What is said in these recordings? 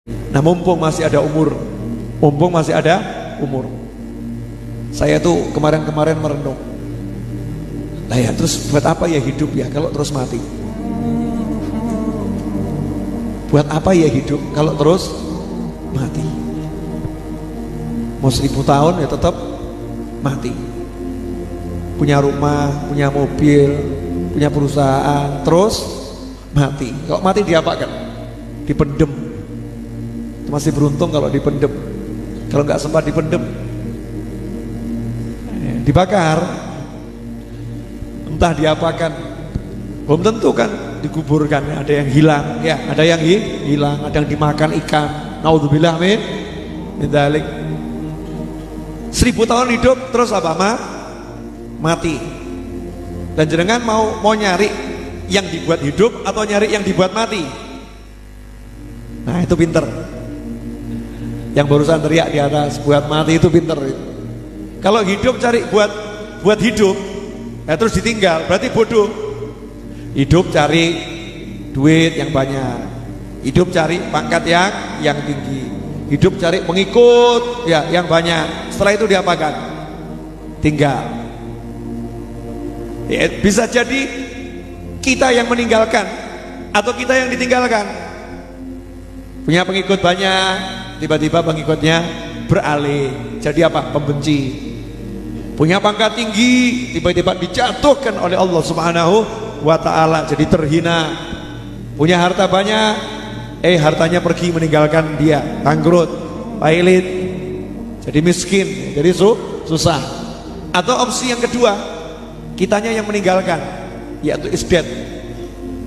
Nah, mumpung masih ada umur, saya tuh kemarin-kemarin merenung, lah ya terus buat apa ya hidup ya kalau terus mati? Buat apa ya hidup kalau terus mati? Mau 1000 tahun ya tetap mati. Punya rumah, punya mobil, punya perusahaan, terus mati. Kalau mati diapakan? Dipendem. Masih beruntung kalau dipendem. Kalau nggak sempat dipendem, dibakar, entah diapakan, belum tentu kan dikuburkan. Ada yang hilang, ya, ada yang hilang, ada yang dimakan ikan. Naudzubillah min dzalik. 1000 tahun hidup terus apa? Mati. Dan jenengan mau nyari yang dibuat hidup atau nyari yang dibuat mati? Nah, itu pinter. Yang barusan teriak di atas buat mati itu pinter. Kalau hidup cari buat hidup, ya terus ditinggal, berarti bodoh. Hidup cari duit yang banyak, hidup cari pangkat yang tinggi, hidup cari pengikut ya yang banyak. Setelah itu diapakan? Tinggal. Ya, bisa jadi kita yang meninggalkan atau kita yang ditinggalkan. Punya pengikut banyak, tiba-tiba pengikutnya beralih jadi apa? Pembenci. Punya pangkat tinggi, tiba-tiba dijatuhkan oleh Allah Subhanahu wa ta'ala jadi terhina. Punya harta banyak, hartanya pergi meninggalkan dia, bangkrut, pailit, jadi miskin, jadi susah. Atau opsi yang kedua, kitanya yang meninggalkan, yaitu isdet.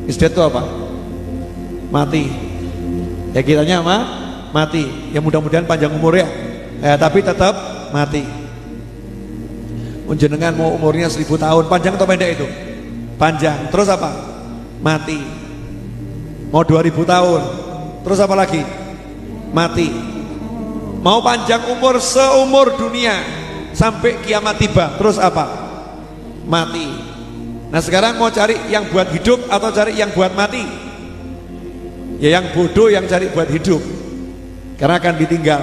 Isdet itu apa? Mati. Ya kitanya mati. Ya mudah-mudahan panjang umur ya, tapi tetap mati. Jenengan mau umurnya 1000 tahun, panjang atau pendek itu? Panjang. Terus apa? Mati. Mau 2000 tahun, terus apa lagi? Mati. Mau panjang umur seumur dunia sampai kiamat tiba, terus apa? Mati. Nah sekarang mau cari yang buat hidup atau cari yang buat mati? Ya yang bodoh yang cari buat hidup, karena akan ditinggal.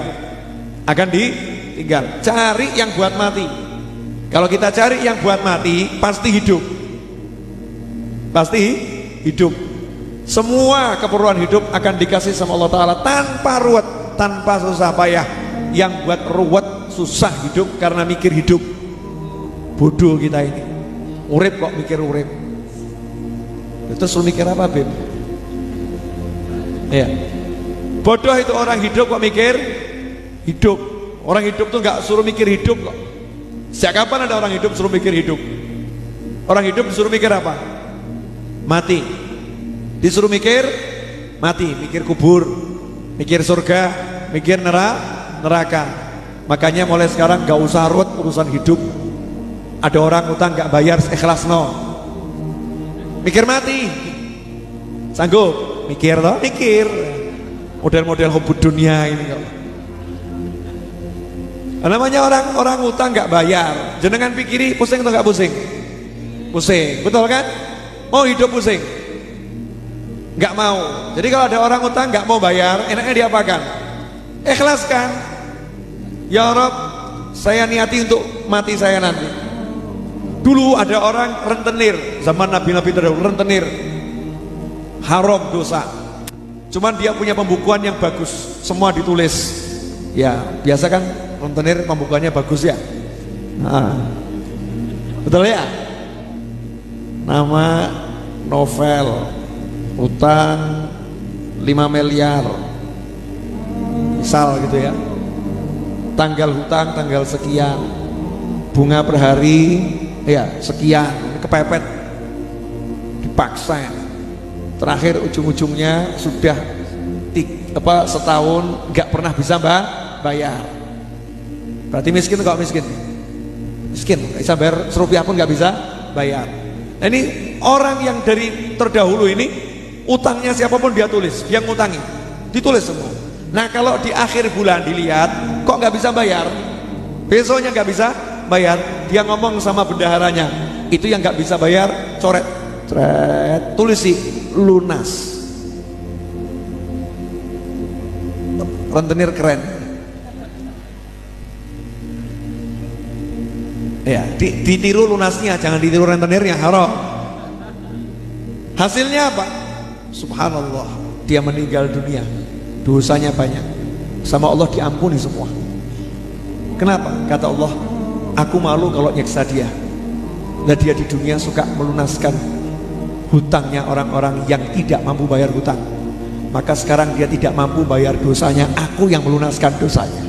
Cari yang buat mati. Kalau kita cari yang buat mati, pasti hidup. Semua keperluan hidup akan dikasih sama Allah Ta'ala tanpa ruwet, tanpa susah payah. Yang buat ruwet susah hidup karena mikir hidup. Bodoh kita ini, urip kok mikir urip. Terus lu mikir apa, Beb? Ya, bodoh itu orang hidup kok mikir hidup. Orang hidup tuh nggak suruh mikir hidup kok. Sejak kapan ada orang hidup suruh mikir hidup? Orang hidup disuruh mikir apa? Mati. Disuruh mikir mati, mikir kubur, mikir surga, mikir neraka. Makanya mulai sekarang nggak usah ruwet urusan hidup. Ada orang utang nggak bayar, ikhlas no. Mikir mati, sanggup? Mikir toh, mikir model-model hubud dunia ini kok. Namanya orang utang nggak bayar, jenengan pikiri pusing atau nggak pusing? Pusing, betul kan? Mau hidup pusing? Nggak mau. Jadi kalau ada orang utang nggak mau bayar, enaknya diapakan? Ikhlaskan. Ya Rob, saya niati untuk mati saya nanti. Dulu ada orang rentenir, zaman Nabi-Nabi terdahulu rentenir. Haram dosa, cuman dia punya pembukuan yang bagus, semua ditulis. Ya biasa kan rentenir pembukuannya bagus ya. Betul ya. Nama novel, utang 5 miliar misal gitu ya. Tanggal hutang tanggal sekian, bunga per hari ya sekian, kepepet, dipaksa. Terakhir ujung-ujungnya sudah setahun nggak pernah bisa bayar. Berarti miskin kok, miskin nggak bisa bayar, serupiah pun nggak bisa bayar. Nah, ini orang yang dari terdahulu ini utangnya siapapun dia tulis, dia ngutangi ditulis semua. Nah kalau di akhir bulan dilihat kok nggak bisa bayar, besoknya nggak bisa bayar, dia ngomong sama bendaharanya, itu yang nggak bisa bayar coret, tulis sih lunas. rentenir keren. Ya, ditiru lunasnya, jangan ditiru rentenirnya, haram. Hasilnya apa? Subhanallah, dia meninggal dunia, dosanya banyak, sama Allah diampuni semua. Kenapa? Kata Allah, aku malu kalau nyeksa dia. Nah, dia di dunia suka melunaskan hutangnya orang-orang yang tidak mampu bayar hutang. Maka sekarang dia tidak mampu bayar dosanya, aku yang melunaskan dosanya.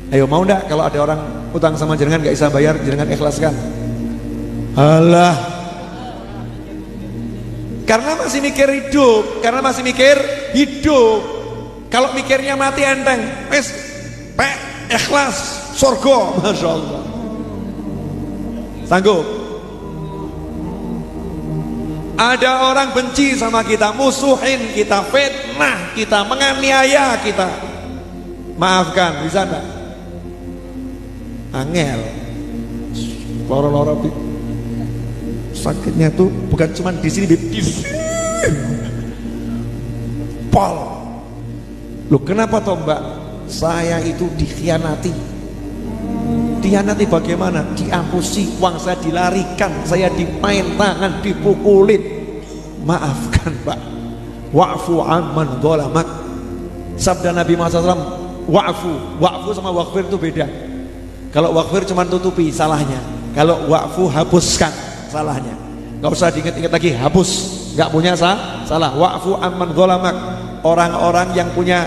Ayo, mau ndak kalau ada orang utang sama jenengan gak bisa bayar, jenengan ikhlaskan? Alah, karena masih mikir hidup, karena masih mikir hidup. Kalau mikirnya mati enteng, wes ikhlas, surga, masya Allah. Sanggup? Ada orang benci sama kita, musuhin kita, fitnah kita, menganiaya kita, maafkan, bisa enggak? Angel. Loro-loro sakitnya tuh bukan cuma di sini, di pol. Loh, kenapa toh Mbak? Saya itu dikhianati. Dikhianati bagaimana? Diampusi, uang saya dilarikan, saya dimain tangan, dipukulin. Maafkan Mbak. Wa'fu amman dhalamak. Sabda Nabi Muhammad SAW, wa'fu sama waqfir itu beda. Kalau waqfir cuma tutupi salahnya, kalau wa'fu hapuskan salahnya. Gak usah diingat-ingat lagi, hapus, gak punya salah. Wa'fu amman dhalamak. Orang-orang yang punya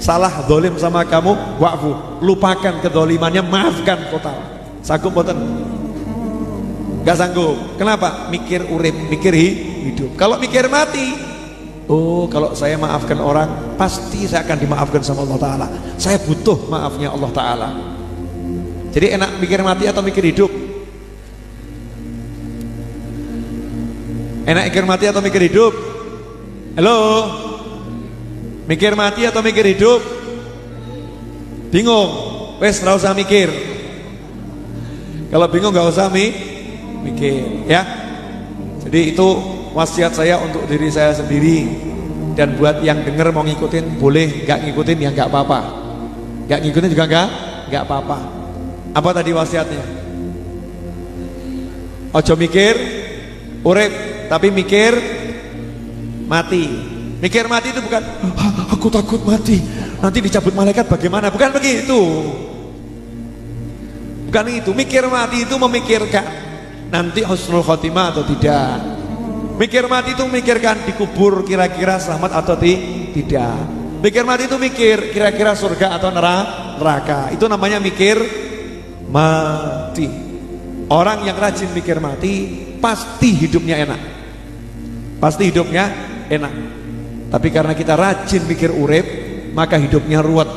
salah dolim sama kamu, wa'fu, lupakan kedolimannya, maafkan total. Sanggup boten? Gak sanggup. Kenapa? Mikir urip, mikir hidup. Kalau mikir mati, oh, kalau saya maafkan orang, pasti saya akan dimaafkan sama Allah Ta'ala. Saya butuh maafnya Allah Ta'ala. Jadi enak mikir mati atau mikir hidup? Enak mikir mati atau mikir hidup? Halo? Mikir mati atau mikir hidup? Bingung? Wes, gak usah mikir. Kalau bingung gak usah mikir, ya. Jadi itu wasiat saya untuk diri saya sendiri. Dan buat yang denger mau ngikutin boleh, gak ngikutin ya gak apa-apa. Gak ngikutin juga gak apa-apa. Apa tadi wasiatnya? Ojo mikir urip, tapi mikir mati. Mikir mati itu bukan aku takut mati, nanti dicabut malaikat bagaimana, bukan begitu. Bukan itu. Mikir mati itu memikirkan nanti husnul khotimah atau tidak. Mikir mati itu memikirkan dikubur kira-kira selamat atau tidak. Mikir mati itu mikir kira-kira surga atau neraka. Itu namanya mikir mati. Orang yang rajin mikir mati pasti hidupnya enak. Pasti hidupnya enak. Tapi karena kita rajin mikir urip, maka hidupnya ruwet.